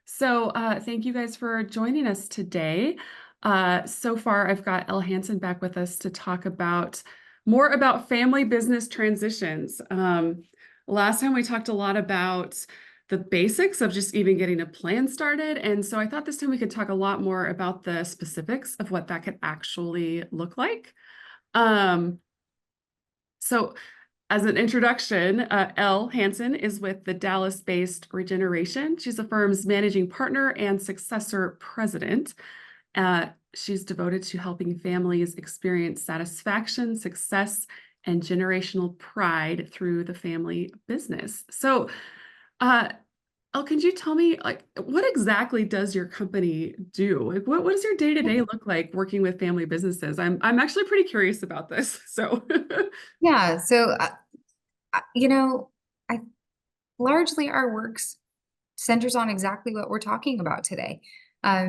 Thank you guys for joining us today. So far, I've got Elle Hansen back with us to talk about more about family business transitions. Last time we talked a lot about the basics of just even getting a plan started. And so I thought this time we could talk a lot more about the specifics of what that could actually look like. Um, so as an introduction, Elle Hansen is with the Dallas-based Regeneration. She's the firm's managing partner and successor president. She's devoted to helping families experience satisfaction, success, and generational pride through the family business. Uh, Elle, could you tell me, like, what exactly does your company do? Like, what does your day-to-day look like working with family businesses? I'm actually pretty curious about this. Yeah, so you know, I largely our works centers on exactly what we're talking about today.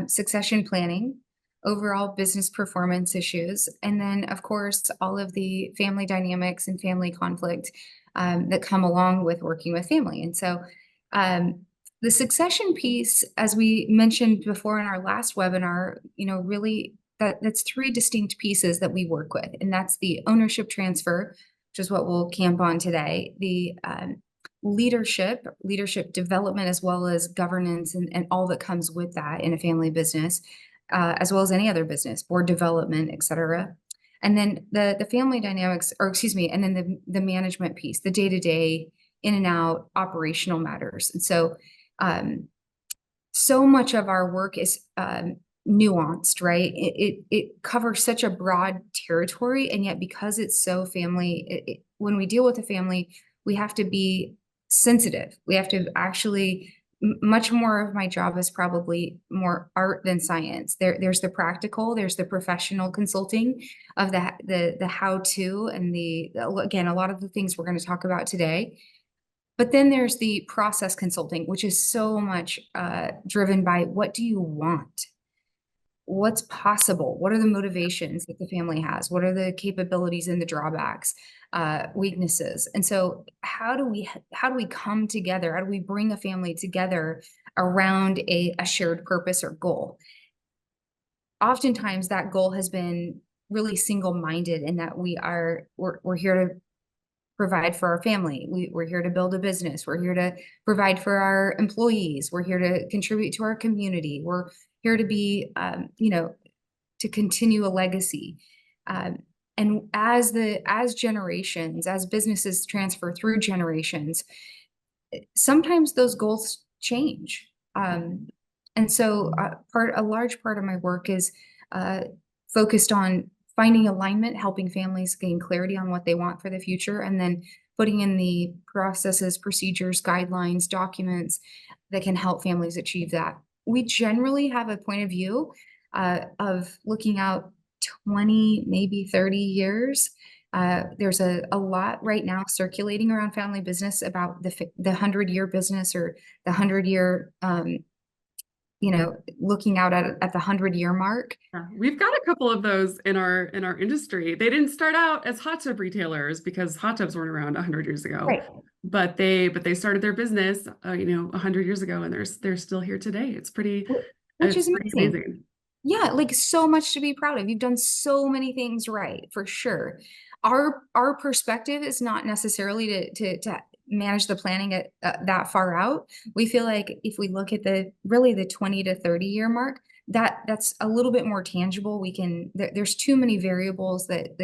Succession planning, overall business performance issues, and then of course all of the family dynamics and family conflict that come along with working with family. And so the succession piece, as we mentioned before in our last webinar, really that's three distinct pieces that we work with, and that's the ownership transfer, which is what we'll camp on today, the leadership development, as well as governance and all that comes with that in a family business, as well as any other business, board development, et cetera. And then the family dynamics, or excuse me, and then the management piece, the day-to-day in and out operational matters. And so much of our work is nuanced, right? It covers such a broad territory, and yet because it's so family, when we deal with a family, we have to be sensitive. We have to actually, much more of my job is probably more art than science. There's the practical, there's the professional consulting of the how-to, and again, a lot of the things we're going to talk about today. But then there's the process consulting, which is so much driven by what do you want? What's possible? What are the motivations that the family has? What are the capabilities and the drawbacks, weaknesses? And so how do we come together? How do we bring a family together around a shared purpose or goal? Oftentimes that goal has been really single-minded in that we're here to provide for our family. We're here to build a business. We're here to provide for our employees. We're here to contribute to our community. We're here to be, to continue a legacy. And as generations, as businesses transfer through generations, sometimes those goals change. And so a large part of my work is focused on finding alignment, helping families gain clarity on what they want for the future, and then putting in the processes, procedures, guidelines, documents that can help families achieve that. We generally have a point of view of looking out 20, maybe 30 years. There's a lot right now circulating around family business about the 100-year business, or the 100-year looking out at the 100-year mark. Yeah, we've got a couple of those in our industry. They didn't start out as hot tub retailers because hot tubs weren't around 100 years ago, Right. but they started their business 100 years ago, and they're still here today. Which is It's pretty amazing. amazing. Yeah, like so much to be proud of. You've done so many things right, for sure. Our perspective is not necessarily to manage the planning at that far out. We feel like if we look at the 20 to 30 year mark, that's a little bit more tangible. There's too many variables that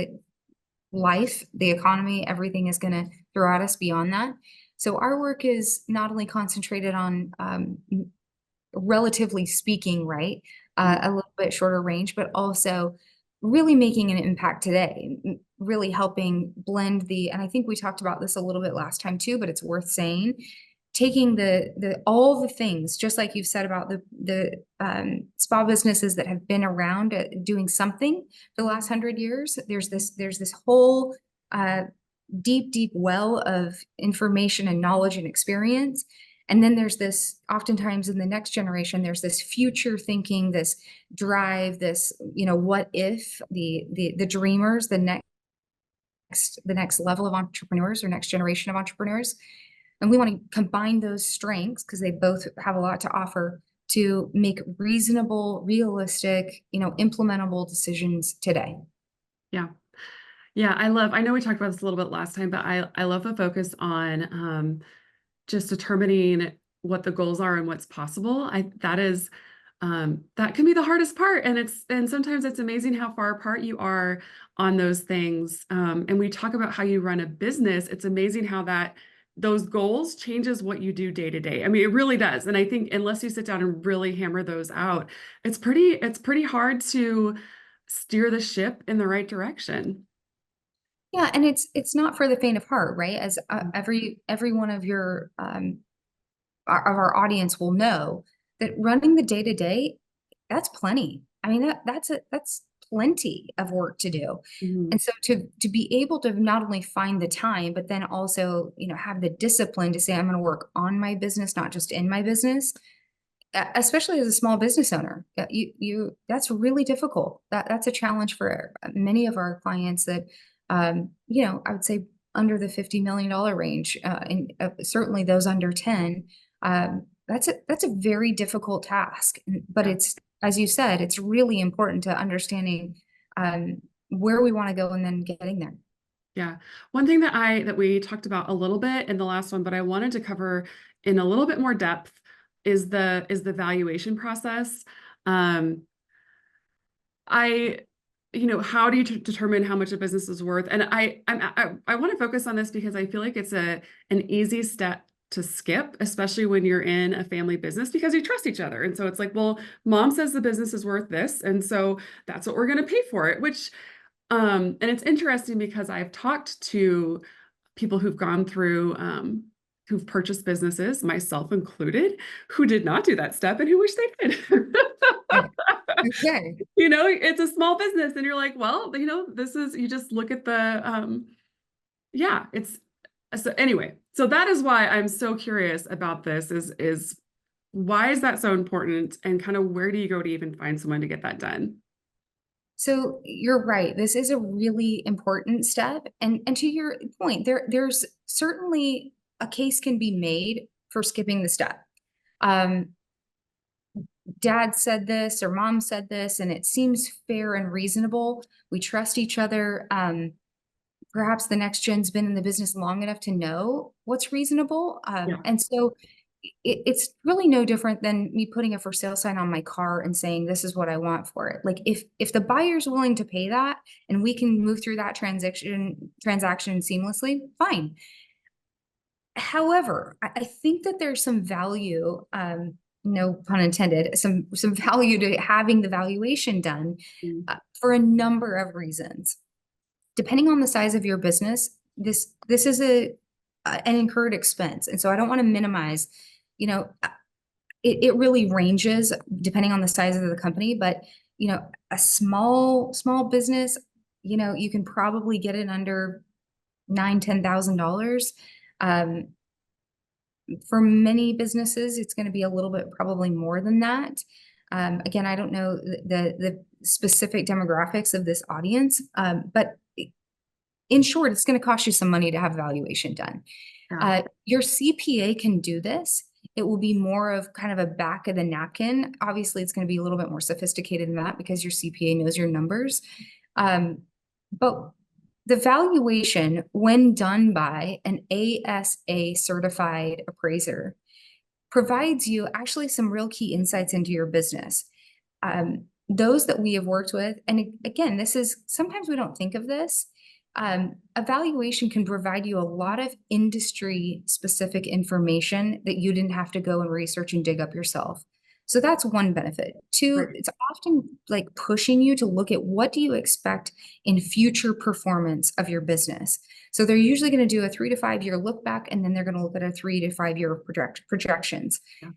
life, the economy, everything is going to throw at us beyond that. So our work is not only concentrated on relatively speaking, right, a little bit shorter range, but also really making an impact today, really helping blend and I think we talked about this a little bit last time too, but it's worth saying, taking all the things, just like you've said about the spa businesses that have been around doing something for the last 100 years. There's this whole deep well of information and knowledge and experience. And then there's this, oftentimes in the next generation, there's this future thinking, this drive, this, what if, the dreamers, the next level of entrepreneurs, or next generation of entrepreneurs. And we want to combine those strengths, because they both have a lot to offer, to make reasonable, realistic, implementable decisions today. Yeah. Yeah, I know we talked about this a little bit last time, but I love the focus on just determining what the goals are and what's possible. That is that can be the hardest part. And sometimes it's amazing how far apart you are on those things. And we talk about how you run a business. It's amazing how those goals changes what you do day to day. I mean, it really does. And I think unless you sit down and really hammer those out, it's pretty hard to steer the ship in the right direction. Yeah, and it's not for the faint of heart, right? As every one of your of our audience will know that running the day to day, that's plenty. I mean, that's plenty of work to do. Mhm. And so to be able to not only find the time, but then also, have the discipline to say, I'm going to work on my business, not just in my business, especially as a small business owner, that's really difficult. That's a challenge for many of our clients that, I would say under the $50 million range, and certainly those under 10. That's a very difficult task, but Yeah. it's, as you said, it's really important to understanding where we want to go and then getting there. Yeah. One thing that we talked about a little bit in the last one, but I wanted to cover in a little bit more depth is the valuation process. Um, I, how do you determine how much a business is worth? And I want to focus on this because I feel like it's an easy step to skip, especially when you're in a family business because you trust each other. And so it's like, well, mom says the business is worth this, and so that's what we're going to pay for it, which and it's interesting because I've talked to people who've gone through, who've purchased businesses, myself included, who did not do that step and who wish they did. Right. Okay. It's a small business and you're like, well, you just look at yeah, so anyway, so that is why I'm so curious about this is why is that so important and kind of where do you go to even find someone to get that done? So you're right. This is a really important step. And to your point, there's certainly a case can be made for skipping the step. Um, Dad said this or mom said this, and it seems fair and reasonable. We trust each other. Perhaps the next gen's been in the business long enough to know what's reasonable. Yeah. And so it's really no different than me putting a for sale sign on my car and saying, this is what I want for it. Like if the buyer's willing to pay that and we can move through that transaction seamlessly, fine. However, I think that there's some value, no pun intended, some value to having the valuation done Mm. for a number of reasons. Depending on the size of your business, this is an incurred expense, and so I don't want to minimize. It really ranges depending on the size of the company, but a small business, you can probably get it under $9,000-10,000. For many businesses, it's going to be a little bit probably more than that. Again, I don't know the specific demographics of this audience, but in short, it's going to cost you some money to have valuation done. Yeah. Your CPA can do this. It will be more of kind of a back of the napkin. Obviously, it's going to be a little bit more sophisticated than that because your CPA knows your numbers. But the valuation, when done by an ASA certified appraiser, provides you actually some real key insights into your business. Those that we have worked with, and again, this is sometimes we don't think of this. Evaluation can provide you a lot of industry specific information that you didn't have to go and research and dig up yourself. So that's one benefit. Two, Right. it's often like pushing you to look at what do you expect in future performance of your business. So they're usually going to do a 3 to 5 year look back, and then they're going to look at a 3 to 5 year projections. Yeah.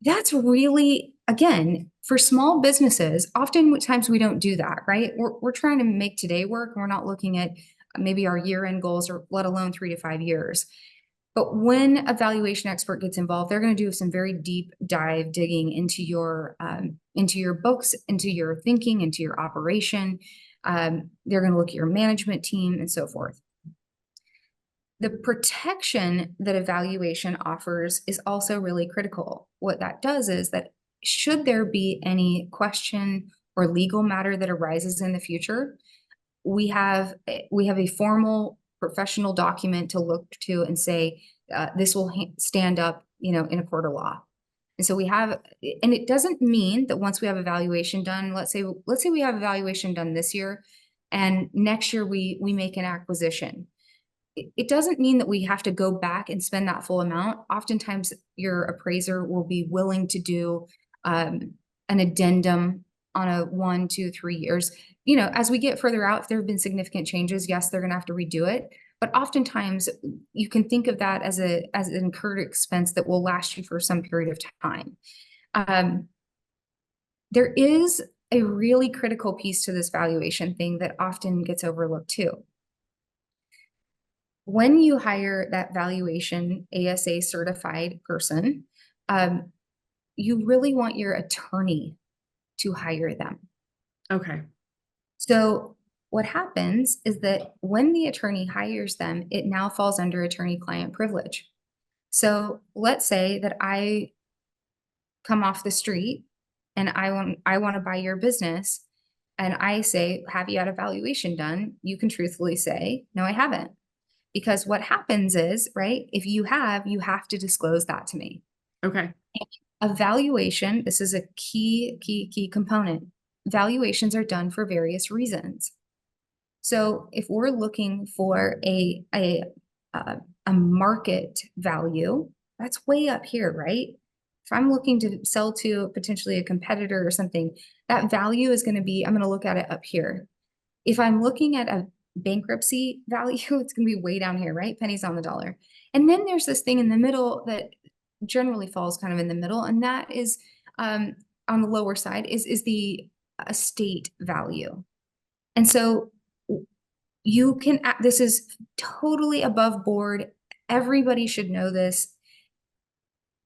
That's really, again, for small businesses, oftentimes we don't do that, right? We're trying to make today work. And we're not looking at maybe our year-end goals or let alone 3 to 5 years. But when a valuation expert gets involved, they're going to do some very deep dive digging into your books, into your thinking, into your operation. They're going to look at your management team and so forth. The protection that evaluation offers is also really critical. What that does is that should there be any question or legal matter that arises in the future, we have a formal professional document to look to and say, this will stand up, in a court of law. And so and it doesn't mean that once we have evaluation done, let's say we have evaluation done this year, and next year we make an acquisition. It doesn't mean that we have to go back and spend that full amount. Oftentimes, your appraiser will be willing to do an addendum on a 1, 2, 3 years. As we get further out, if there have been significant changes, yes, they're going to have to redo it. But oftentimes, you can think of that as an incurred expense that will last you for some period of time. There is a really critical piece to this valuation thing that often gets overlooked too. When you hire that valuation ASA certified person, you really want your attorney to hire them. Okay. So what happens is that when the attorney hires them, it now falls under attorney-client privilege. So let's say that I come off the street and I want to buy your business, and I say, have you had a valuation done? You can truthfully say, no, I haven't. Because what happens is, right, if you have to disclose that to me. Okay. Evaluation, this is a key component. Valuations are done for various reasons. So if we're looking for a market value, that's way up here, right? If I'm looking to sell to potentially a competitor or something, that value is going to be, I'm going to look at it up here. If I'm looking at a bankruptcy value, it's going to be way down here, right? Pennies on the dollar. And then there's this thing in the middle that generally falls kind of in the middle, and that is on the lower side is the estate value. And so you can, this is totally above board. Everybody should know this.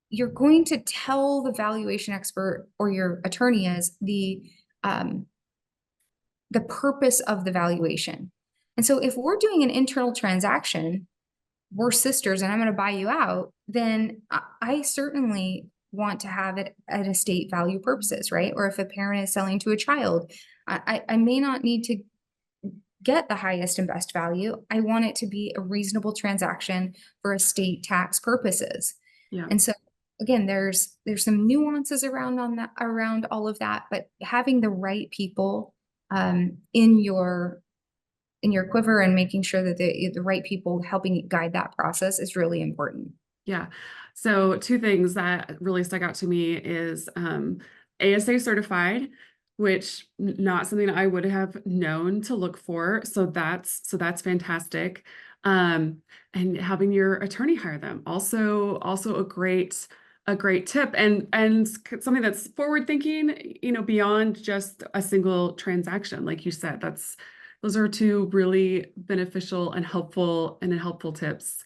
You're going to tell the valuation expert or your attorney is the purpose of the valuation. And so if we're doing an internal transaction, we're sisters and I'm going to buy you out, then I certainly want to have it at estate value purposes, right? Or if a parent is selling to a child, I may not need to get the highest and best value. I want it to be a reasonable transaction for estate tax purposes. Yeah. And so again, there's some nuances around all of that, but having the right people in your quiver and making sure that the right people helping guide that process is really important. Yeah. So two things that really stuck out to me is ASA certified, which not something I would have known to look for. So that's fantastic. And having your attorney hire them also a great tip and something that's forward thinking, beyond just a single transaction. Like you said, those are two really beneficial and helpful tips.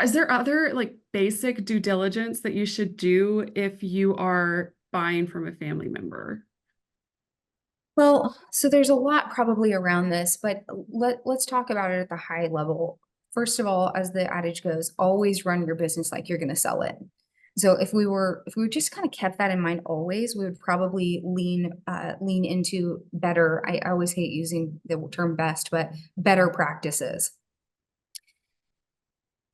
Is there other basic due diligence that you should do if you are buying from a family member? Well, so there's a lot probably around this, but let's talk about it at the high level. First of all, as the adage goes, always run your business like you're going to sell it. So if we just kind of kept that in mind always, we would probably lean into better. I always hate using the term best, but better practices.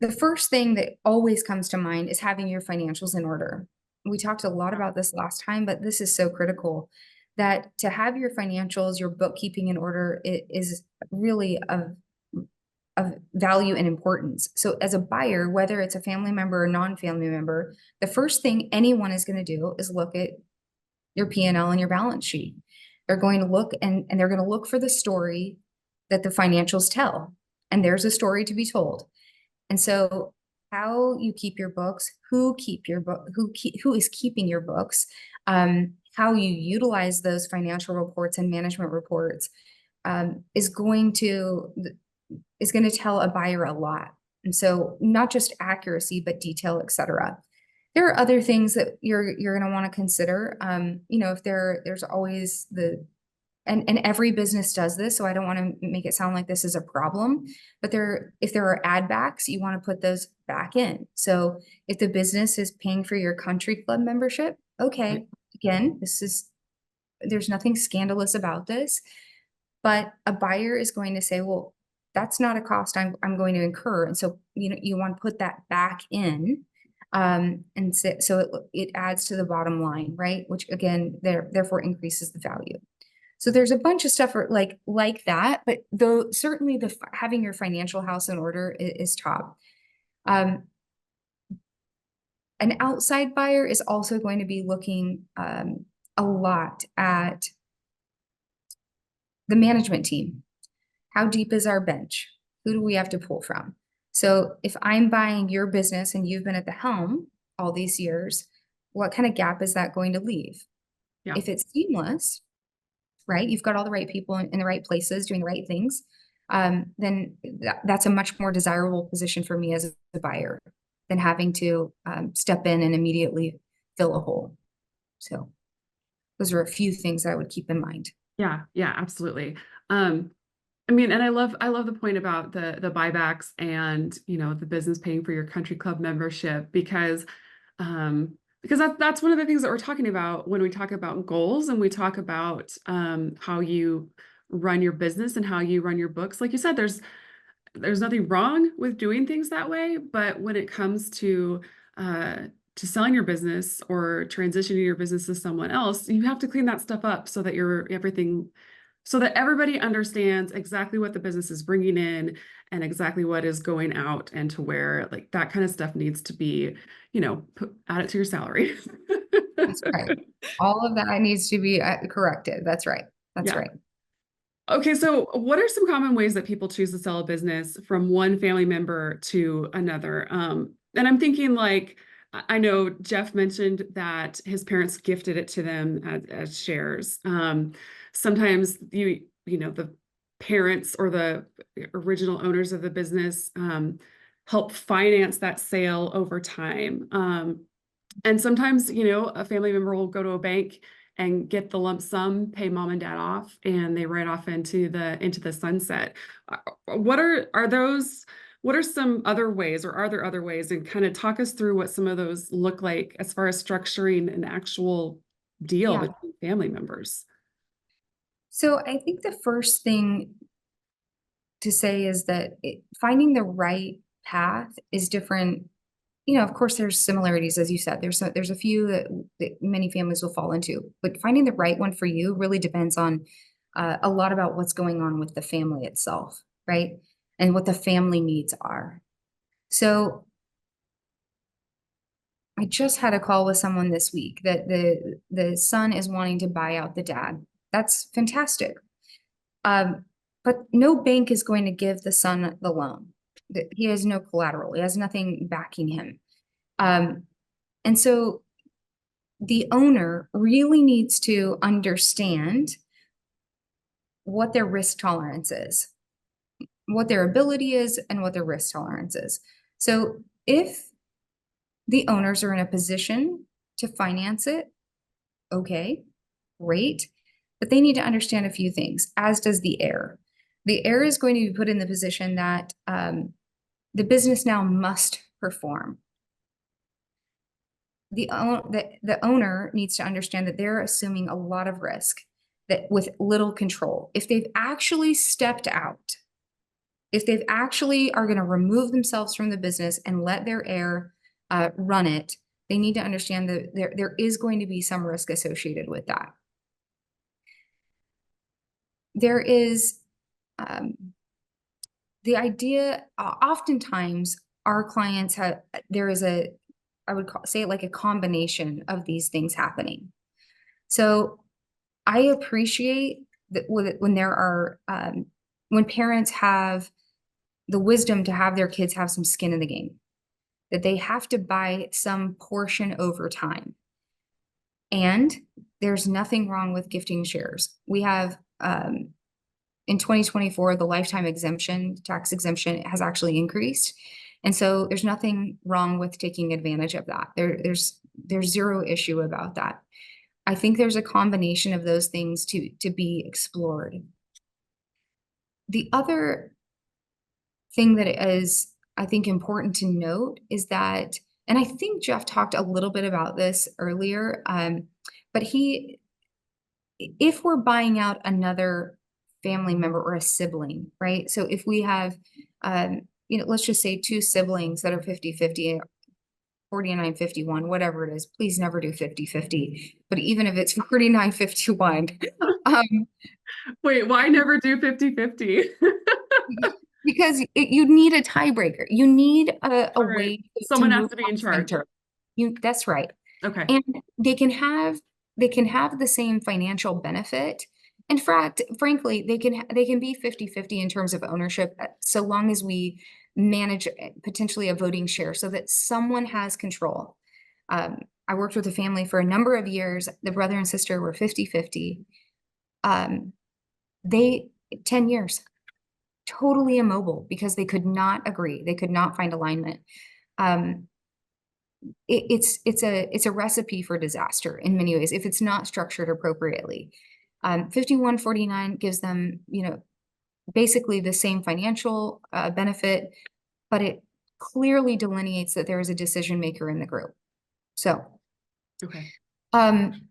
The first thing that always comes to mind is having your financials in order. We talked a lot about this last time, but this is so critical that to have your financials, your bookkeeping in order is really of value and importance. So as a buyer, whether it's a family member or non-family member, the first thing anyone is going to do is look at your P&L and your balance sheet. They're going to look and they're going to look for the story that the financials tell. And there's a story to be told. And so how you keep your books, who is keeping your books, how you utilize those financial reports and management reports is going to tell a buyer a lot. And so not just accuracy, but detail, et cetera. There are other things that you're going to want to consider. If there's always the and every business does this, so I don't want to make it sound like this is a problem, but if there are add backs, you want to put those back in. So if the business is paying for your country club membership, okay, again, there's nothing scandalous about this, but a buyer is going to say, well, that's not a cost I'm going to incur. And so, you want to put that back in. And so it adds to the bottom line, right? Which again, therefore increases the value. So there's a bunch of stuff like that, but though certainly having your financial house in order is top. An outside buyer is also going to be looking a lot at the management team. How deep is our bench? Who do we have to pull from? So if I'm buying your business and you've been at the helm all these years, what kind of gap is that going to leave? Yeah. If it's seamless, right? You've got all the right people in the right places doing the right things. Then that's a much more desirable position for me as a buyer than having to step in and immediately fill a hole. So those are a few things that I would keep in mind. Yeah, yeah, absolutely. I mean, and I love the point about the buybacks and, the business paying for your country club membership because that's one of the things that we're talking about when we talk about goals and we talk about how you run your business and how you run your books. Like you said, there's nothing wrong with doing things that way, but when it comes to selling your business or transitioning your business to someone else, you have to clean that stuff up so that so that everybody understands exactly what the business is bringing in and exactly what is going out, and to where like that kind of stuff needs to be, add it to your salary. That's right. All of that needs to be corrected. That's right. That's Yeah. right. Okay, so what are some common ways that people choose to sell a business from one family member to another? And I'm thinking like, I know Jeff mentioned that his parents gifted it to them as shares. Sometimes the parents or the original owners of the business help finance that sale over time. And sometimes, a family member will go to a bank and get the lump sum, pay mom and dad off, and they ride off into the sunset. What are some other ways, or are there other ways? And kind of talk us through what some of those look like as far as structuring an actual deal Yeah. between family members. So I think the first thing to say is that finding the right path is different. Of course, there's similarities, as you said. There's a few that many families will fall into, but finding the right one for you really depends on a lot about what's going on with the family itself, right? And what the family needs are. So I just had a call with someone this week that the son is wanting to buy out the dad. That's fantastic. But no bank is going to give the son the loan. He has no collateral. He has nothing backing him. And so the owner really needs to understand what their risk tolerance is, what their ability is, and what their risk tolerance is. So if the owners are in a position to finance it, okay, great. But they need to understand a few things, as does the heir. The heir is going to be put in the position that the business now must perform. The owner needs to understand that they're assuming a lot of risk that with little control. If they've actually stepped out, if they've actually are going to remove themselves from the business and let their heir run it, they need to understand that there is going to be some risk associated with that. There is the idea, oftentimes our clients I would say it like a combination of these things happening. So I appreciate that when there are, when parents have the wisdom to have their kids have some skin in the game, that they have to buy some portion over time. And there's nothing wrong with gifting shares. We have, in 2024, the lifetime tax exemption has actually increased. And so there's nothing wrong with taking advantage of that. There's zero issue about that. I think there's a combination of those things to be explored. The other thing that is, I think, important to note is that, and I think Jeff talked a little bit about this earlier, but if we're buying out another family member or a sibling, right? So if we have, let's just say two siblings that are 50-50, 49-51, whatever it is, please never do 50-50. But even if it's 49-51, um, Wait, why never do 50-50? because you need a tiebreaker. You need a All right. way to Someone has move to be off in charge. center. That's right. Okay. And they can have the same financial benefit. In fact, frankly, they can be 50-50 in terms of ownership, so long as we manage potentially a voting share so that someone has control. I worked with a family for a number of years. The brother and sister were 50-50. They 10 years, totally immobile because they could not agree. They could not find alignment. Um, it's a recipe for disaster in many ways if it's not structured appropriately. 51-49 gives them, basically the same financial benefit, but it clearly delineates that there is a decision maker in the group. So, Okay. um,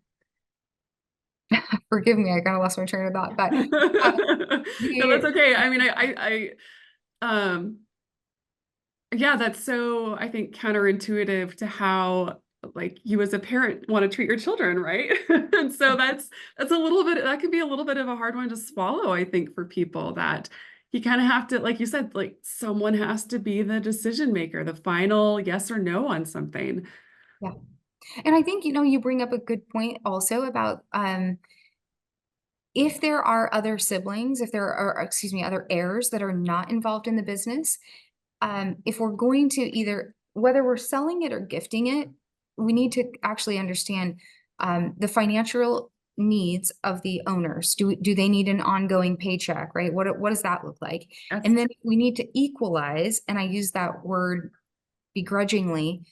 forgive me, I kind of lost my train of thought, but No, that's the okay. I mean, yeah, that's so, I think, counterintuitive to how, like, you as a parent want to treat your children, right? And so that's a little bit, that could be a little bit of a hard one to swallow, I think, for people, that you kind of have to, like you said, like, someone has to be the decision maker, the final yes or no on something. yeah. And I think, you bring up a good point also about if there are other siblings, if there are, excuse me, other heirs that are not involved in the business, if we're going to either, whether we're selling it or gifting it, we need to actually understand the financial needs of the owners. Do they need an ongoing paycheck, right? What does that look like? That's And then we need to equalize, and I use that word begrudgingly.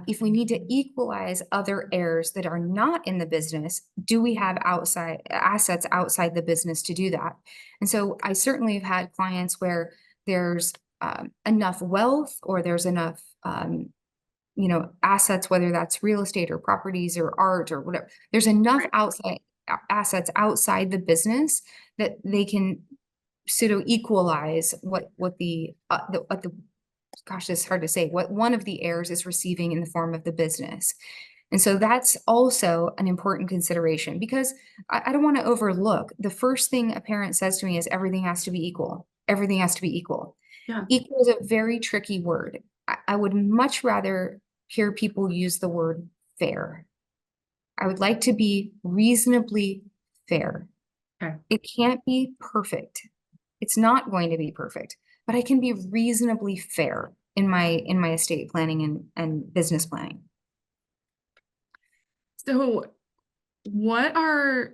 If we need to equalize other heirs that are not in the business, do we have outside assets outside the business to do that? And so I certainly have had clients where there's enough wealth or there's enough assets, whether that's real estate or properties or art or whatever. There's enough right. outside assets outside the business that they can pseudo equalize what the gosh, it's hard to say, what one of the heirs is receiving in the form of the business. And so that's also an important consideration, because I don't want to overlook the first thing a parent says to me is everything has to be equal. Everything has to be equal. Yeah. Equal is a very tricky word. I would much rather hear people use the word fair. I would like to be reasonably fair. Okay. It can't be perfect. It's not going to be perfect, but I can be reasonably fair in my estate planning and business planning. So what are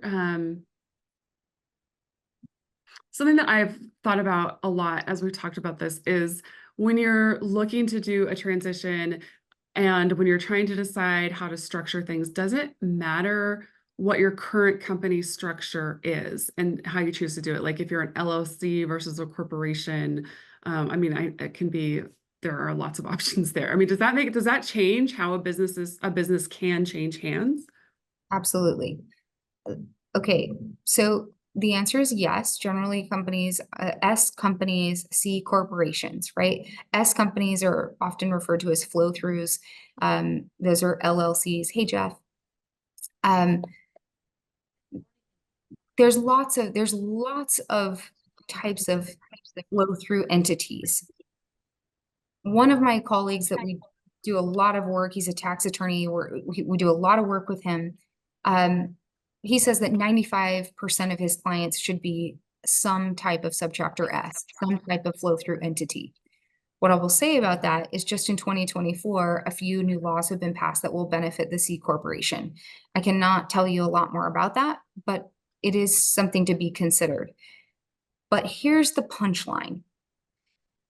something that I've thought about a lot as we've talked about this is when you're looking to do a transition and when you're trying to decide how to structure things, does it matter what your current company structure is and how you choose to do it? Like if you're an LLC versus a corporation, I mean, it can be, there are lots of options there. I mean, does that change how a business can change hands? Absolutely. Okay, so the answer is yes. Generally, companies, S companies, C corporations, right? S companies are often referred to as flow throughs. Those are LLCs. Hey, Jeff. Um, there's lots of types of flow through entities. One of my colleagues that we do a lot of work, he's a tax attorney, we do a lot of work with him. He says that 95% of his clients should be some type of subchapter S, some type of flow through entity. What I will say about that is just in 2024, a few new laws have been passed that will benefit the C corporation. I cannot tell you a lot more about that, but it is something to be considered. But here's the punchline.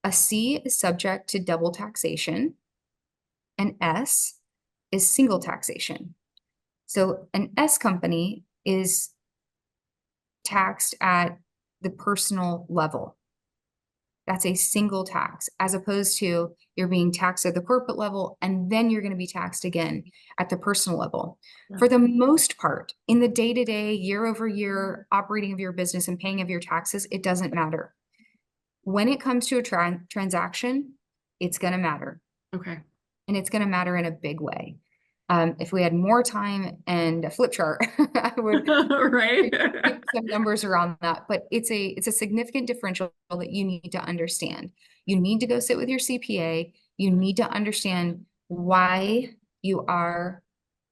A C is subject to double taxation, and S is single taxation. So an S company is taxed at the personal level. That's a single tax, as opposed to you're being taxed at the corporate level and then you're going to be taxed again at the personal level. Yeah. For the most part, in the day-to-day, year-over-year operating of your business and paying of your taxes, it doesn't matter. When it comes to a transaction, it's going to matter. Okay. And it's going to matter in a big way. If we had more time and a flip chart, I would Right. give some numbers around that, but it's a significant differential that you need to understand. You need to go sit with your CPA. You need to understand why you are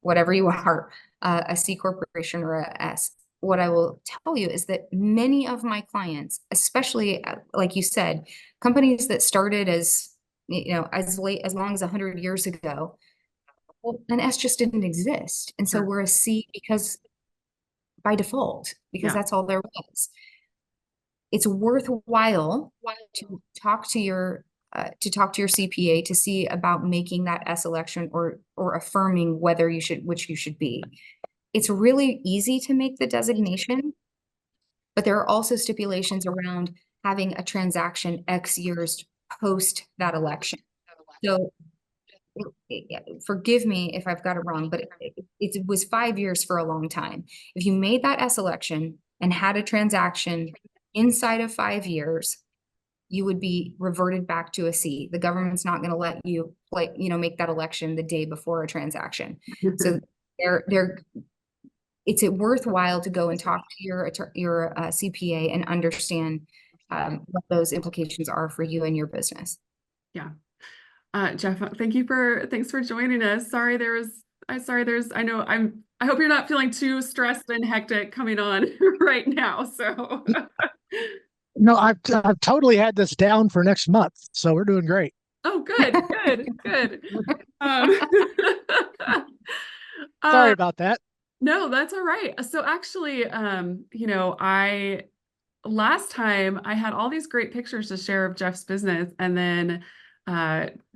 whatever you are, a C corporation or a S. What I will tell you is that many of my clients, especially like you said, companies that started as as late as long as 100 years ago, well, an S just didn't exist, and so Sure. we're a C because by default, because Yeah. that's all there was. It's worthwhile to talk to your CPA to see about making that S election or affirming whether you should which you should be. It's really easy to make the designation, but there are also stipulations around having a transaction X years post that election. So forgive me if I've got it wrong, but it was 5 years for a long time. If you made that S election and had a transaction inside of 5 years, you would be reverted back to a C. The government's not going to let you make that election the day before a transaction. So they're it's worthwhile to go and talk to your CPA and understand what those implications are for you and your business. Yeah. Jeff, thanks for joining us. I know I hope you're not feeling too stressed and hectic coming on right now. So No, I've totally had this down for next month, so we're doing great. oh, good. Um, Sorry uh, about that. no, that's all right. So actually, I last time I had all these great pictures to share of Jeff's business, and then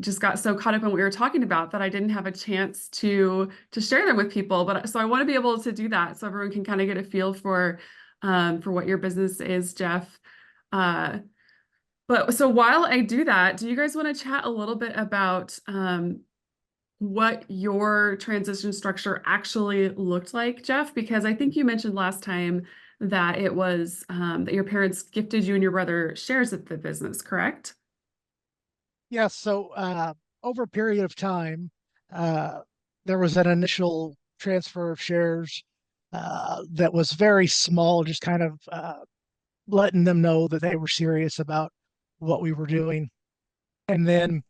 just got so caught up in what we were talking about that I didn't have a chance to share them with people. But so I want to be able to do that so everyone can kind of get a feel for what your business is, Jeff. Uh, but so while I do that, do you guys want to chat a little bit about what your transition structure actually looked like, Jeff? Because I think you mentioned last time that it was that your parents gifted you and your brother shares of the business, correct? Yes, so over a period of time, uh, there was an initial transfer of shares that was very small, just kind of letting them know that they were serious about what we were doing. And then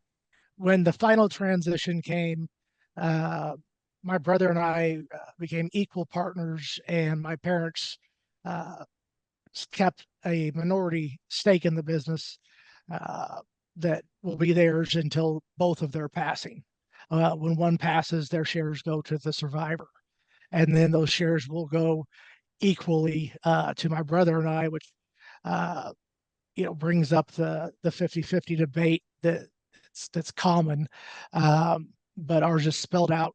when the final transition came, uh, my brother and I became equal partners, and my parents uh, kept a minority stake in the business uh, that will be theirs until both of their passing. When one passes, their shares go to the survivor, and then those shares will go equally to my brother and I, which uh, brings up the 50-50 debate that's common, but ours is spelled out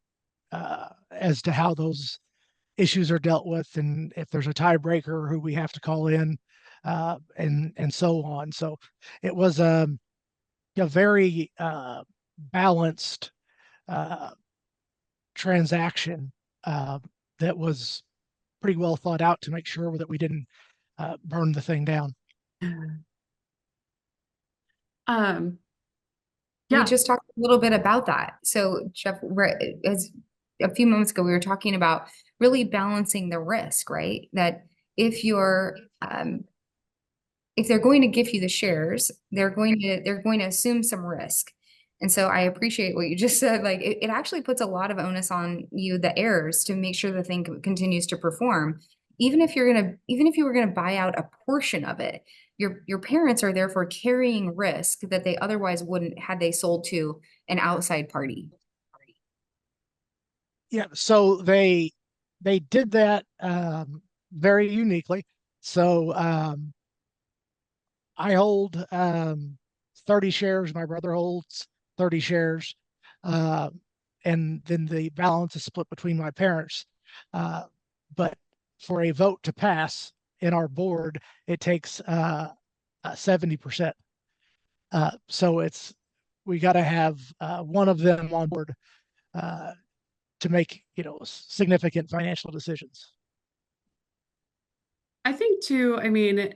as to how those issues are dealt with, and if there's a tiebreaker, who we have to call in, and so on. So it was a very balanced uh, transaction that was pretty well thought out to make sure that we didn't burn the thing down. Um, We yeah. just talked a little bit about that. So, Jeff, as a few moments ago, we were talking about really balancing the risk, right? That if you're if they're going to give you the shares, they're going to assume some risk. And so I appreciate what you just said. Like it actually puts a lot of onus on you, the heirs, to make sure the thing continues to perform. Even if you were gonna buy out a portion of it, your parents are therefore carrying risk that they otherwise wouldn't had they sold to an outside party. Yeah, so they did that very uniquely. So I hold 30 shares, my brother holds 30 shares, uh, and then the balance is split between my parents. But for a vote to pass in our board, it takes 70%. So we got to have one of them on board uh, to make significant financial decisions. I think too, I mean,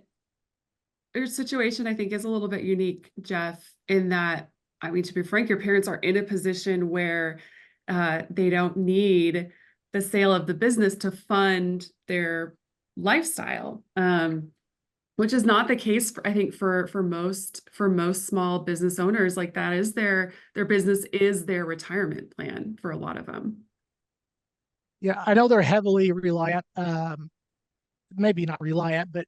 your situation I think is a little bit unique, Jeff, in that, I mean, to be frank, your parents are in a position where they don't need the sale of the business to fund their lifestyle. Which is not the case for, I think for most small business owners. Like that is their business is their retirement plan for a lot of them. Yeah, I know they're heavily reliant, maybe not reliant, but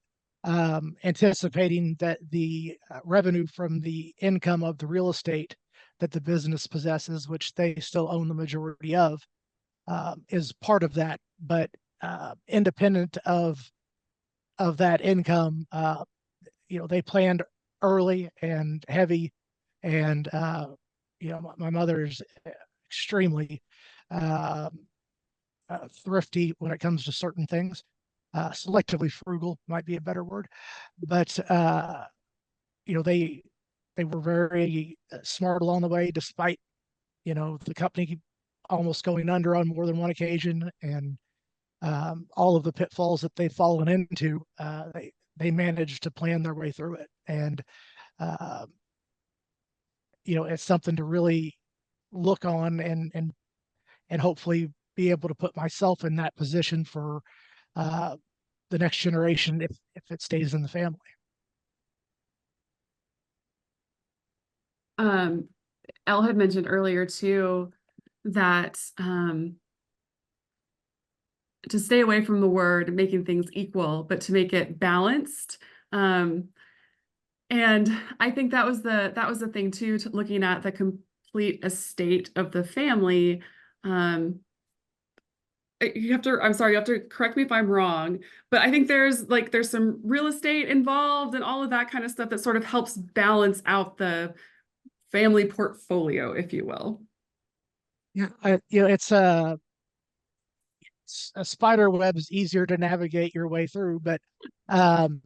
anticipating that the revenue from the income of the real estate that the business possesses, which they still own the majority of, is part of that. But independent of that income, they planned early and heavy, and my mother is extremely uh, thrifty when it comes to certain things. Selectively frugal might be a better word, but they were very smart along the way, despite the company almost going under on more than one occasion, and all of the pitfalls that they've fallen into. They managed to plan their way through it, and uh, it's something to really look on and hopefully be able to put myself in that position for uh, the next generation if it stays in the family. Um, Elle had mentioned earlier too that to stay away from the word making things equal, but to make it balanced. And I think that was the thing too, looking at the complete estate of the family. I'm sorry, you have to correct me if I'm wrong, but I think there's some real estate involved and all of that kind of stuff that sort of helps balance out the family portfolio, if you will. Yeah, it's a spider web is easier to navigate your way through, but um,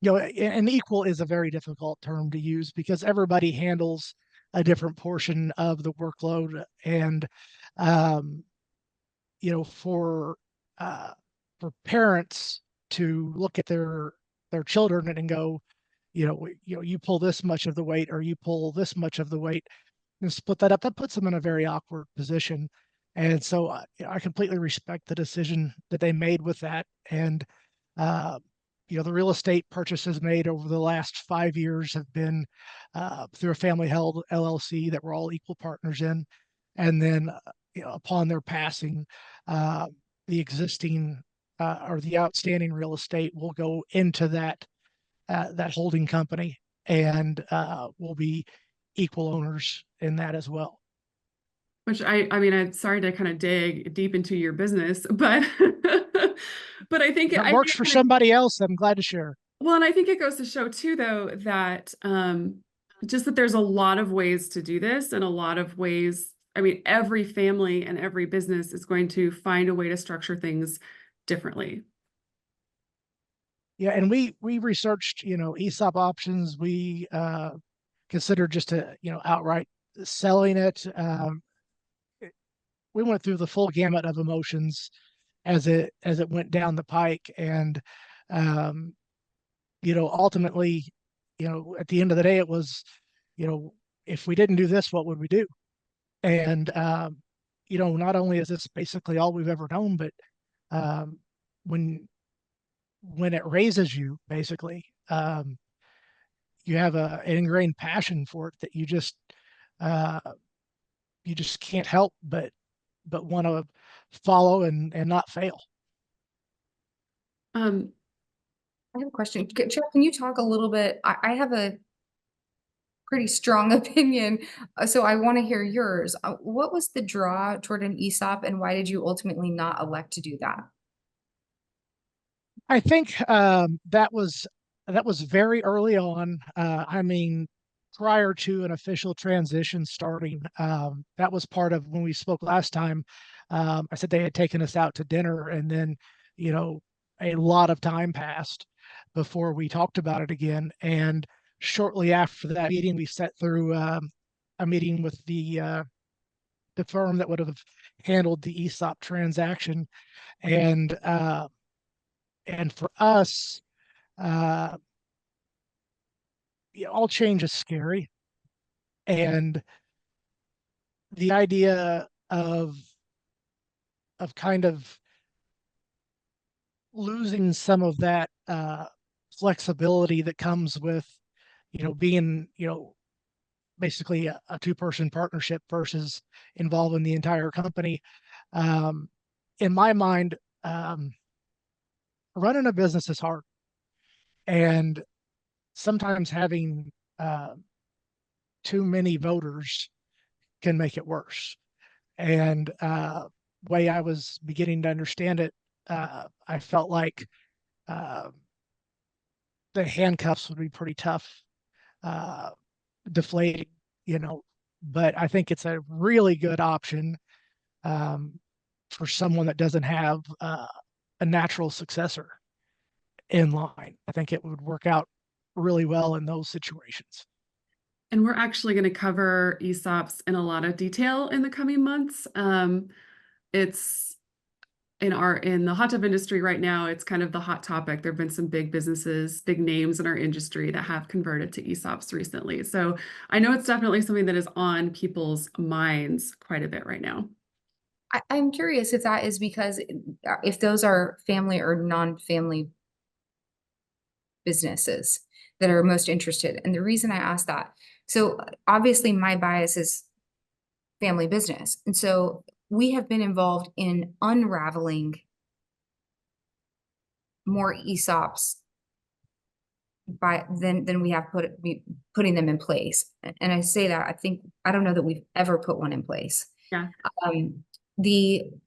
an equal is a very difficult term to use because everybody handles a different portion of the workload, and um, you know, for uh, for parents to look at their children and go, you pull this much of the weight or you pull this much of the weight and split that up, that puts them in a very awkward position. And so I completely respect the decision that they made with that. And uh, the real estate purchases made over the last 5 years have been through a family held LLC that we're all equal partners in. And then, upon their passing, uh, the existing or the outstanding real estate will go into that holding company, and will be equal owners in that as well. Which I mean, I'm sorry to kind of dig deep into your business, but but I think If it, that I think works it for kind of, somebody else, I'm glad to share. well, and I think it goes to show too, though, that just that there's a lot of ways to do this and a lot of ways. I mean, every family and every business is going to find a way to structure things differently. Yeah, and we researched, ESOP options. We considered just outright selling it. We went through the full gamut of emotions as it went down the pike, and um, ultimately, at the end of the day, it was, you know, if we didn't do this, what would we do? And not only is this basically all we've ever known, but um, when when it raises you, basically, you have an ingrained passion for it that uh, you just can't help but want to follow and not fail. Um, I have a question. Jeff, can you talk a little bit? I have a pretty strong opinion, so I want to hear yours. What was the draw toward an ESOP, and why did you ultimately not elect to do that? I think that was very early on. I mean, prior to an official transition starting. That was part of when we spoke last time. I said they had taken us out to dinner, and then, you know, a lot of time passed before we talked about it again. And shortly after that meeting, we sat through a meeting with the firm that would have handled the ESOP transaction, and for us, uh, all change is scary, and the idea of kind of losing some of that flexibility that comes with, being, basically a two-person partnership versus involving the entire company. Um, in my mind, running a business is hard, and sometimes having uh, too many voters can make it worse. And way I was beginning to understand it, I felt like uh, the handcuffs would be pretty tough, uh, deflating, you know. But I think it's a really good option um, for someone that doesn't have a natural successor in line. I think it would work out really well in those situations. And we're actually going to cover ESOPs in a lot of detail in the coming months. It's in the hot tub industry right now, it's kind of the hot topic. There have been some big businesses, big names in our industry that have converted to ESOPs recently. So I know it's definitely something that is on people's minds quite a bit right now. I'm curious if that is because if those are family or non-family businesses that are most interested. And the reason I ask that, so obviously my bias is family business. And so we have been involved in unraveling more ESOPs than we have putting them in place. And I say that I don't know that we've ever put one in place. Yeah.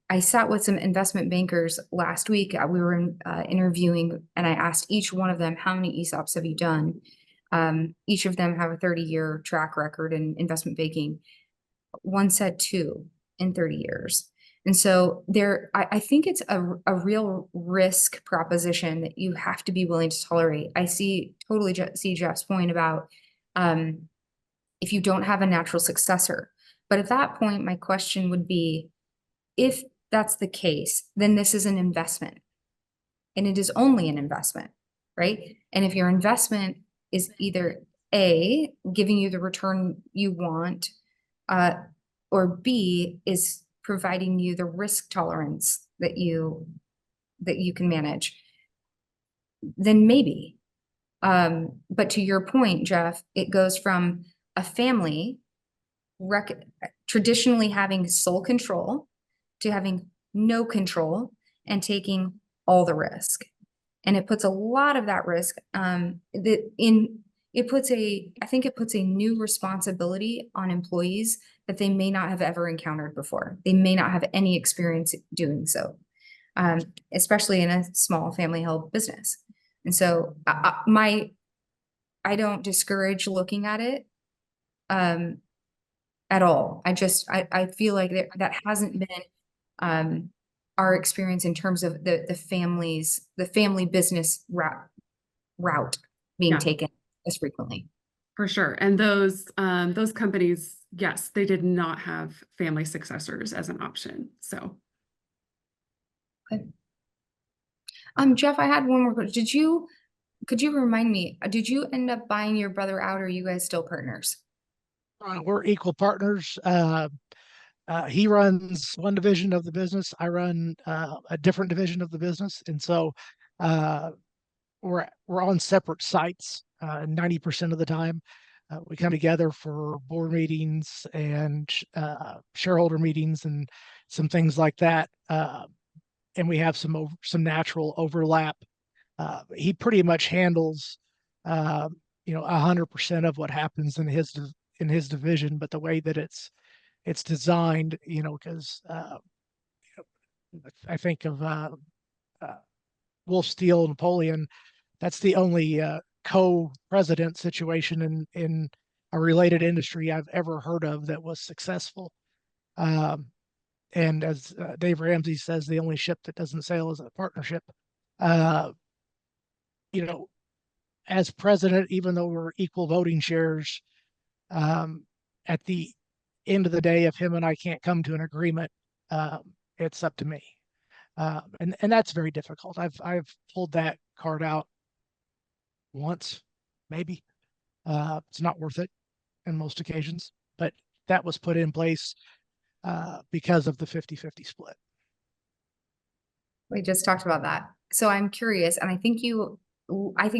I sat with some investment bankers last week. We were interviewing, and I asked each one of them, how many ESOPs have you done? Each of them have a 30-year track record in investment banking. One said 2 in 30 years. And so I think it's a real risk proposition that you have to be willing to tolerate. I totally see Jeff's point about if you don't have a natural successor. But at that point, my question would be, if that's the case, then this is an investment, and it is only an investment, right? And if your investment is either A, giving you the return you want, or B, is providing you the risk tolerance that you can manage, then maybe. But to your point, Jeff, it goes from a family traditionally having sole control to having no control and taking all the risk. And it puts a lot of that risk I think it puts a new responsibility on employees that they may not have ever encountered before. They may not have any experience doing so, especially in a small family-held business. And so I don't discourage looking at it at all. I feel like that hasn't been our experience in terms of the family business route being Yeah. taken as frequently. For sure. And those companies, yes, they did not have family successors as an option. So Okay. Jeff, I had one more question. Could you remind me, did you end up buying your brother out, or are you guys still partners? We're equal partners. He runs one division of the business. I run a different division of the business, and so uh, we're on separate sites 90% of the time. We come together for board meetings and shareholder meetings and some things like that. And we have some natural overlap. He pretty much handles, 100% of what happens in his division, but the way that it's designed, because I think of Wolf Steel, Napoleon. That's the only co-president situation in a related industry I've ever heard of that was successful. Um, And as Dave Ramsey says, the only ship that doesn't sail is a partnership. Uh, you know, as president, even though we're equal voting shares, um, at the end of the day, if him and I can't come to an agreement, it's up to me. And that's very difficult. I've pulled that card out once, maybe. It's not worth it in most occasions, but that was put in place because of the 50-50 split. We just talked about that. So I'm curious, and I think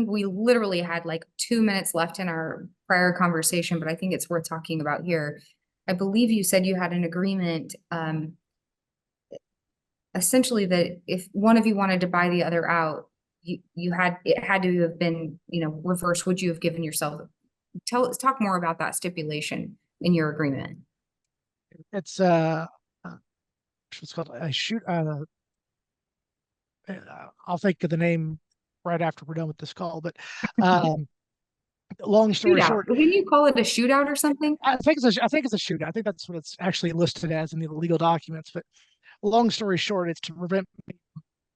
we literally had like 2 minutes left in our prior conversation, but I think it's worth talking about here. I believe you said you had an agreement, essentially that if one of you wanted to buy the other out, it had to have been, reversed. Would you have given yourself, talk more about that stipulation in your agreement? It's what's called a shoot. I'll think of the name right after we're done with this call. But long story Shootout. short, Didn't you call it a shootout or something? I think it's a shootout. I think that's what it's actually listed as in the legal documents. But long story short, it's to prevent me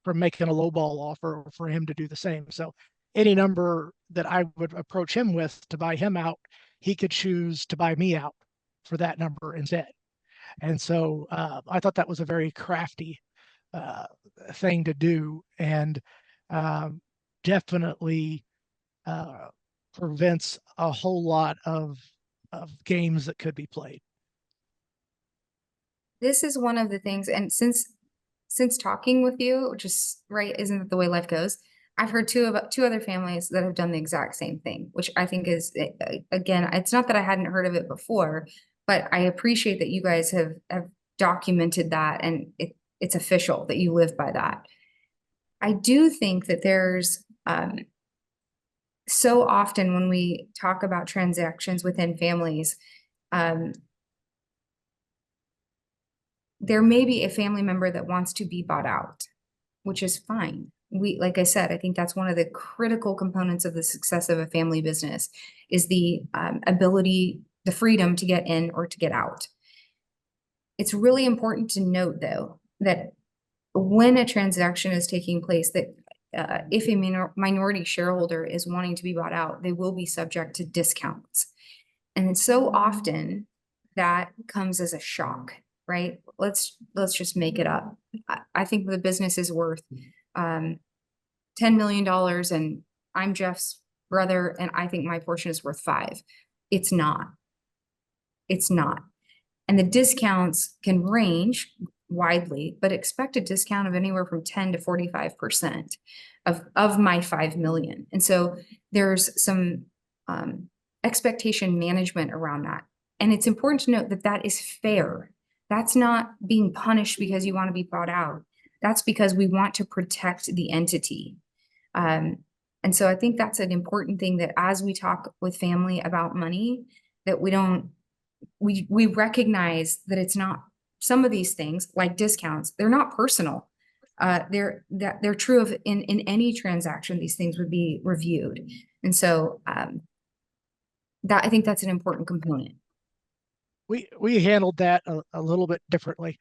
from making a lowball offer or for him to do the same. So any number that I would approach him with to buy him out, he could choose to buy me out for that number instead. And so I thought that was a very crafty uh, thing to do, and um, definitely prevents a whole lot of games that could be played. This is one of the things, and since talking with you, which is right, isn't that the way life goes? I've heard two other families that have done the exact same thing, which I think is, again, it's not that I hadn't heard of it before, but I appreciate that you guys have documented that, and it's official that you live by that. I do think that there's so often when we talk about transactions within families, there may be a family member that wants to be bought out, which is fine. Like I said, I think that's one of the critical components of the success of a family business is the ability, the freedom to get in or to get out. It's really important to note, though, that when a transaction is taking place, that if a minority shareholder is wanting to be bought out, they will be subject to discounts. And so often that comes as a shock, right? Let's just make it up. I think the business is worth $10 million and I'm Jeff's brother and I think my portion is worth 5. It's not. It's not. And the discounts can range widely, but expect a discount of anywhere from 10 to 45% of my 5 million. And so there's some expectation management around that. And it's important to note that that is fair. That's not being punished because you want to be bought out. That's because we want to protect the entity. And so I think that's an important thing, that as we talk with family about money, that we recognize that it's not, some of these things like discounts, they're not personal. They're true of in any transaction, these things would be reviewed. And so that, I think that's an important component. We handled that a little bit differently.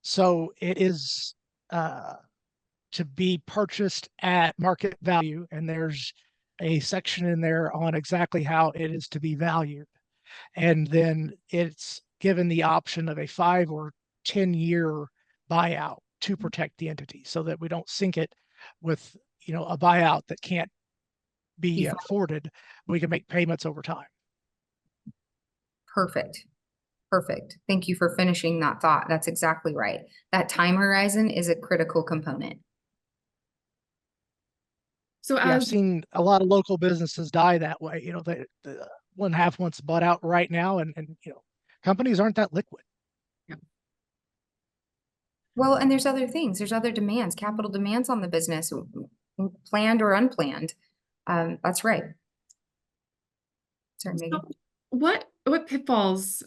So it is to be purchased at market value, and there's a section in there on exactly how it is to be valued. And then it's given the option of a 5 or 10-year buyout to protect the entity so that we don't sink it with, a buyout that can't be afforded. We can make payments over time. Perfect. Perfect. Thank you for finishing that thought. That's exactly right. That time horizon is a critical component. So Yeah, I've seen a lot of local businesses die that way. The one half wants bought out right now, and companies aren't that liquid. Yeah. Well, and there's other things. There's other demands, capital demands on the business, planned or unplanned. That's right. Sorry, Megan. So what pitfalls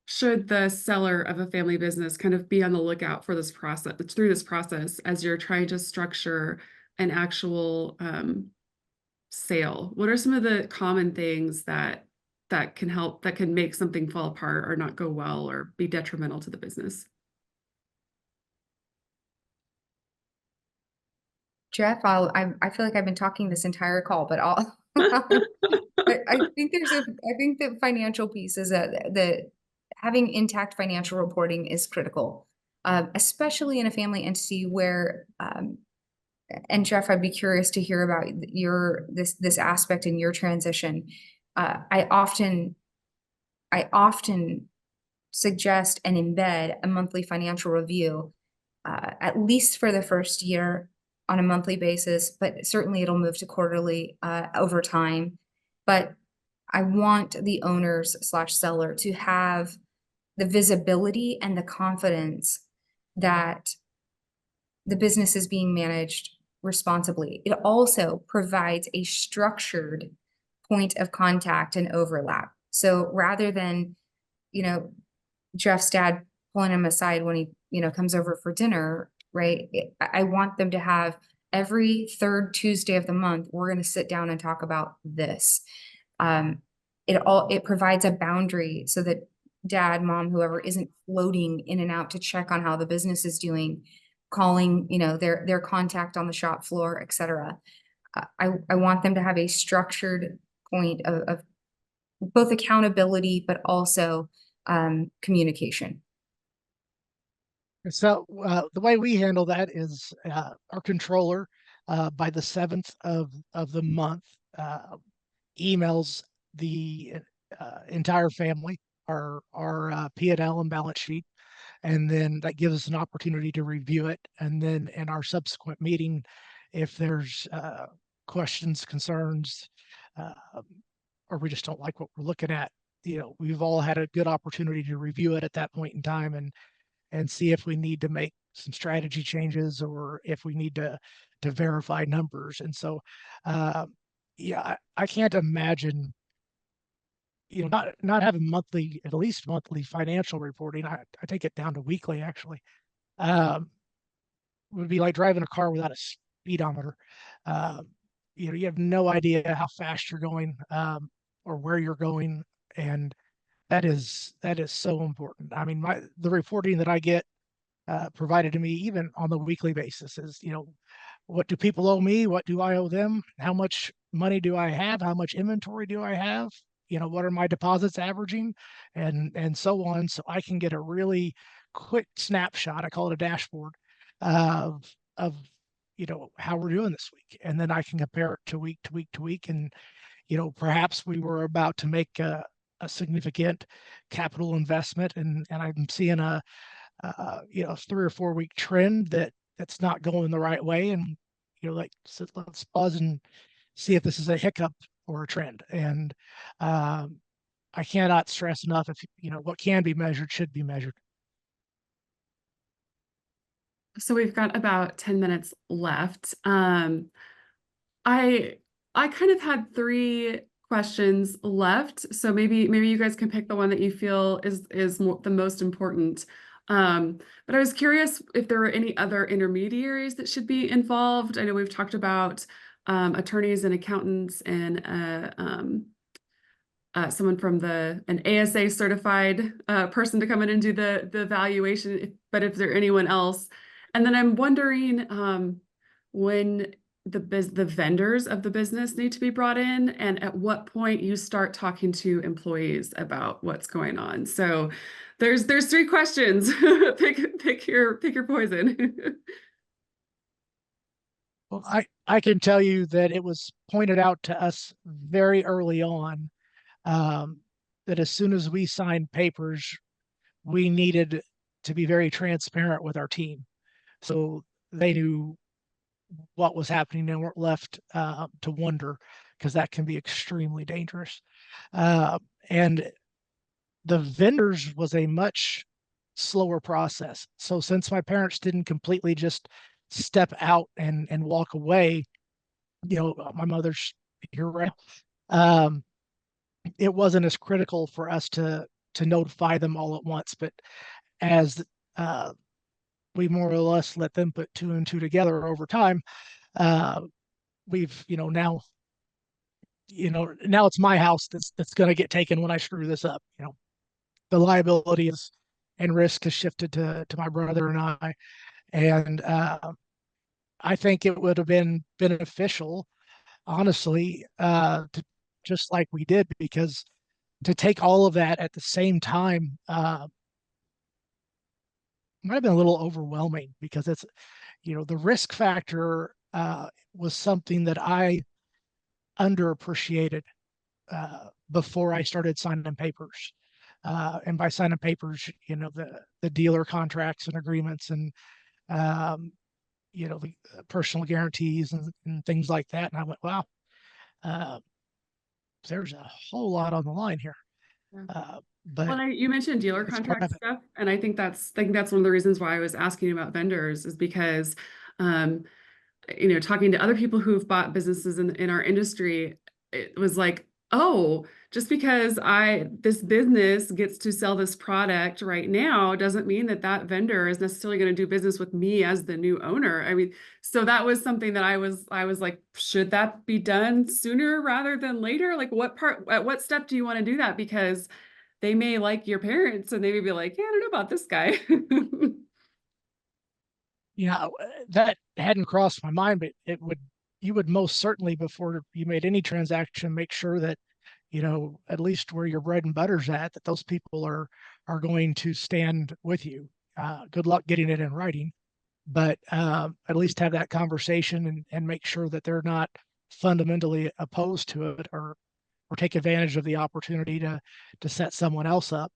should the seller of a family business kind of be on the lookout for through this process as you're trying to structure an actual sale? What are some of the common things that that can help, that can make something fall apart or not go well or be detrimental to the business. Jeff, I feel like I've been talking this entire call, but I'll, I think I think the financial piece is that having intact financial reporting is critical, especially in a family entity where, and Jeff, I'd be curious to hear about this aspect in your transition. I often suggest and embed a monthly financial review, at least for the first year on a monthly basis, but certainly it'll move to quarterly over time. But I want the owners slash seller to have the visibility and the confidence that the business is being managed responsibly. It also provides a structured point of contact and overlap. So rather than, you know, Jeff's dad pulling him aside when he, comes over for dinner, right? I want them to have every third Tuesday of the month, we're going to sit down and talk about this. It provides a boundary so that dad, mom, whoever isn't floating in and out to check on how the business is doing, calling, their contact on the shop floor, et cetera. I want them to have a structured point of both accountability, but also communication. So the way we handle that is our controller by the 7th of the month emails the entire family our P&L and balance sheet, and then that gives us an opportunity to review it. And then in our subsequent meeting, if there's questions, concerns, uh, or we just don't like what we're looking at, we've all had a good opportunity to review it at that point in time and see if we need to make some strategy changes or if we need to verify numbers. And so, yeah, I can't imagine, not having monthly, at least monthly financial reporting. I take it down to weekly actually. Would be like driving a car without a speedometer. Um, you have no idea how fast you're going, or where you're going, and that is so important. I mean, the reporting that I get provided to me even on the weekly basis is, what do people owe me? What do I owe them? How much money do I have? How much inventory do I have? What are my deposits averaging? And so on. So I can get a really quick snapshot. I call it a dashboard of how we're doing this week. And then I can compare it to week to week to week. And, perhaps we were about to make a significant capital investment, and I'm seeing a 3 or 4 week trend that's not going the right way. And, so let's pause and see if this is a hiccup or a trend. And I cannot stress enough, if, what can be measured should be measured. So we've got about 10 minutes left. I kind of had three questions left, so maybe you guys can pick the one that you feel is the most important. But I was curious if there were any other intermediaries that should be involved. I know we've talked about attorneys and accountants and someone from an ASA certified person to come in and do the evaluation, but if there anyone else. And then I'm wondering when the vendors of the business need to be brought in, and at what point you start talking to employees about what's going on. So there's three questions. pick your poison. Well, I can tell you that it was pointed out to us very early on, that as soon as we signed papers, we needed to be very transparent with our team, so they knew what was happening and weren't left to wonder, because that can be extremely dangerous. And the vendors was a much slower process. So since my parents didn't completely just step out and walk away, my mother's here right now. It wasn't as critical for us to notify them all at once, but as we more or less let them put two and two together over time, we've now now it's my house that's going to get taken when I screw this up. The liability is and risk has shifted to my brother and I. And I think it would have been beneficial, honestly, to just like we did, because to take all of that at the same time might have been a little overwhelming, because it's, the risk factor was something that I underappreciated before I started signing papers. And by signing papers, the dealer contracts and agreements, and um, the personal guarantees and things like that. And I went, wow, uh, there's a whole lot on the line here. Yeah. But Well, you mentioned dealer it's part contract of it. stuff, and I think that's one of the reasons why I was asking about vendors, is because um, talking to other people who've bought businesses in our industry, it was like, oh, just because this business gets to sell this product right now doesn't mean that that vendor is necessarily going to do business with me as the new owner. I mean, so that was something that I was like, should that be done sooner rather than later? Like, at what step do you want to do that? Because they may like your parents and they may be like, yeah, I don't know about this guy. That hadn't crossed my mind, but you would most certainly, before you made any transaction, make sure that, at least where your bread and butter's at, that those people are going to stand with you. Good luck getting it in writing, but at least have that conversation, and make sure that they're not fundamentally opposed to it, or take advantage of the opportunity to set someone else up.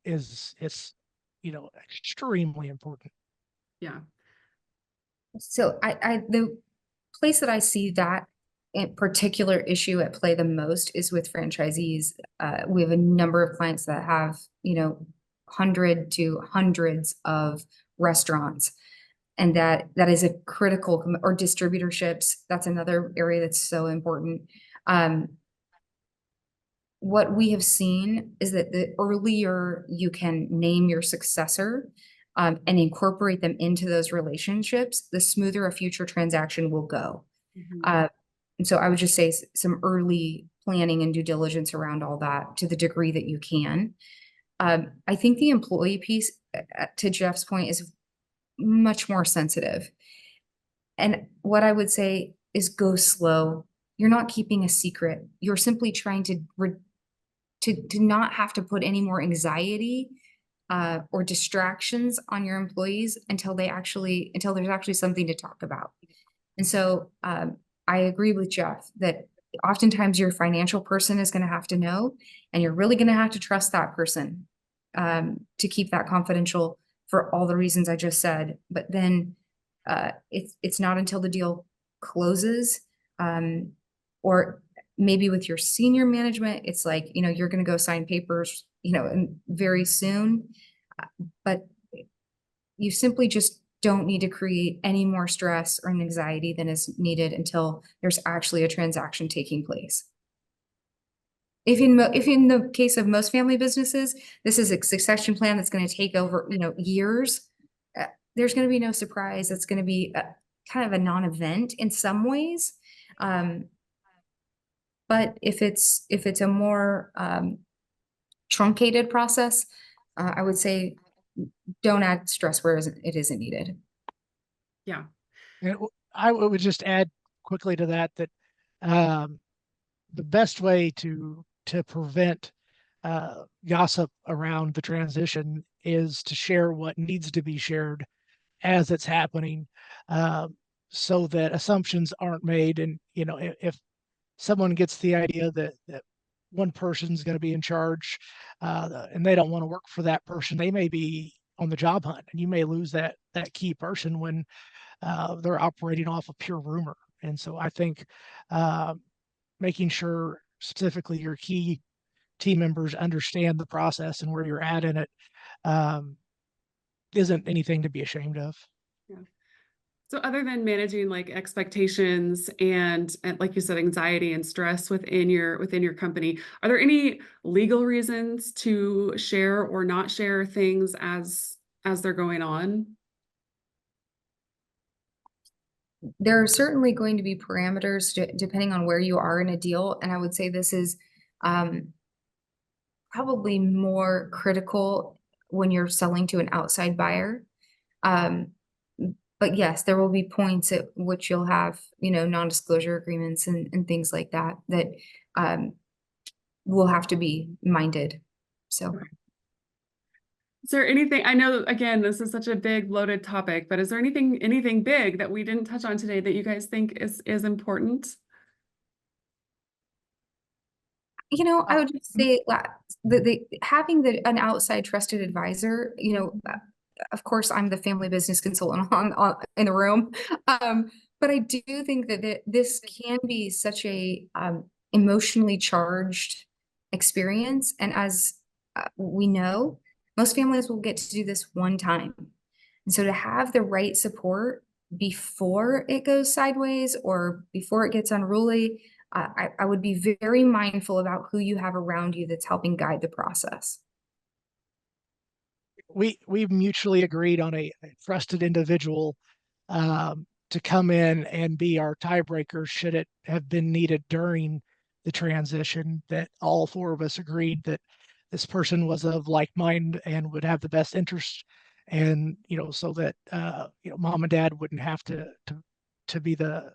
Is extremely important. Yeah. So the place that I see that in particular issue at play the most is with franchisees. We have a number of clients that have, 100 to hundreds of restaurants. And that is a critical, or distributorships. That's another area that's so important. What we have seen is that the earlier you can name your successor, and incorporate them into those relationships, the smoother a future transaction will go. Mhm. And so I would just say some early planning and due diligence around all that to the degree that you can. I think the employee piece, to Jeff's point, is much more sensitive. And what I would say is go slow. You're not keeping a secret. You're simply trying to not have to put any more anxiety or distractions on your employees until there's actually something to talk about. And so I agree with Jeff that oftentimes your financial person is going to have to know, and you're really going to have to trust that person to keep that confidential for all the reasons I just said. But then it's not until the deal closes, or maybe with your senior management, it's like, you're going to go sign papers, and very soon, but you simply just don't need to create any more stress or anxiety than is needed until there's actually a transaction taking place. If in the case of most family businesses, this is a succession plan that's going to take over, years, there's going to be no surprise. It's going to be kind of a non-event in some ways. But if it's a more truncated process, I would say don't add stress where it isn't needed. Yeah. And I would just add quickly to that the best way to prevent gossip around the transition is to share what needs to be shared as it's happening, so that assumptions aren't made. And if someone gets the idea that one person's going to be in charge, and they don't want to work for that person, they may be on the job hunt, and you may lose that key person when they're operating off of pure rumor. And so I think making sure specifically your key team members understand the process and where you're at in it um, isn't anything to be ashamed of. Yeah. So other than managing like expectations and like you said, anxiety and stress within your company, are there any legal reasons to share or not share things as they're going on? there are certainly going to be parameters depending on where you are in a deal. And I would say this is probably more critical when you're selling to an outside buyer. But yes, there will be points at which you'll have, non-disclosure agreements and things like that that will have to be minded. So. Is there anything, I know, again, this is such a big loaded topic, but is there anything big that we didn't touch on today that you guys think is important? I would just say having an outside trusted advisor, of course, I'm the family business consultant in the room. But I do think that this can be such a emotionally charged experience. And as we know, most families will get to do this one time. And so to have the right support before it goes sideways or before it gets unruly, I would be very mindful about who you have around you that's helping guide the process. We've mutually agreed on a trusted individual to come in and be our tiebreaker should it have been needed during the transition. That all four of us agreed that this person was of like mind and would have the best interest, and so that mom and dad wouldn't have to be the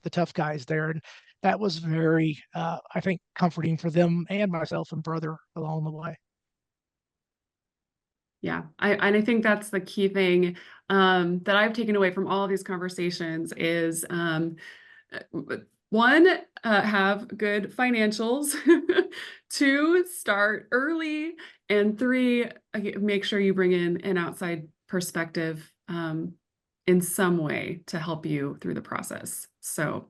tough guys there. And that was very I think comforting for them and myself and brother along the way. Yeah, I think that's the key thing that I've taken away from all of these conversations is one, have good financials, two, start early, and three, make sure you bring in an outside perspective in some way to help you through the process. So,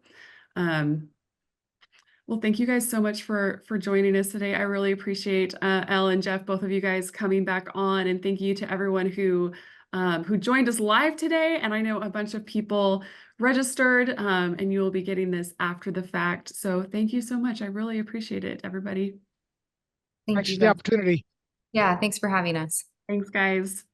well, thank you guys so much for joining us today. I really appreciate Elle and Jeff, both of you guys coming back on, and thank you to everyone who joined us live today. And I know a bunch of people registered, and you will be getting this after the fact. So thank you so much. I really appreciate it, everybody. Thank Thanks you, for the guys. opportunity. Yeah, thanks for having us. Thanks, guys.